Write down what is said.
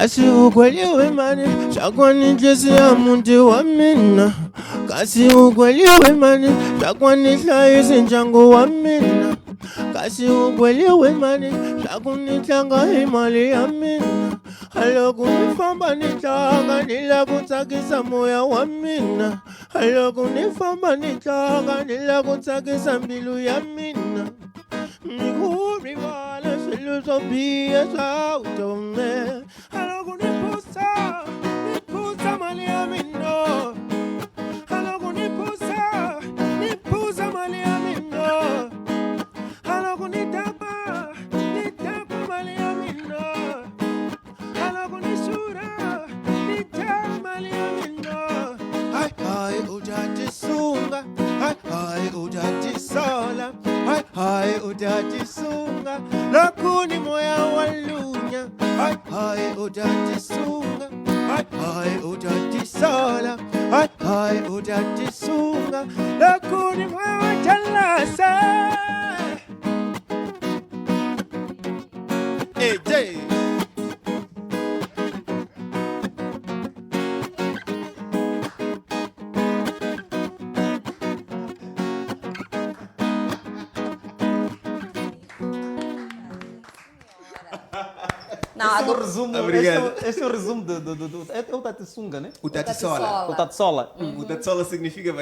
Kasi ukweliwe mani shakwani jesi ya munti wa mina. Kasi ukweliwe mani shakwani hlayisi ndyangu wa mina. Kasi ukweliwe mani shakuni tlanga imali ya mina. Loko ni famba ni tlanga ni la ku tsakisa moya wa mina. Loko ni famba ni tlanga ni la ku tsakisa mbilu ya mina. Ni ku rivala swilo swo biha swa vutomi. Loko ni phuza mali ya mina. Loko ni phuza mali ya mina. Loko ni tapa mali ya mina. Loko ni shura mali ya mina. Hai udati sunga, hai udati sola, hai udati sunga, lakuni moya walunya. Hai udati sunga, hai udati sola, hai udati sunga, lakuni moya wachalasa. Hey, Jay. Não, resumo, Obrigado. este é o resumo é o Tati Sunga, né? O Tati Sola. O Tati Sola. O Tati Sola significa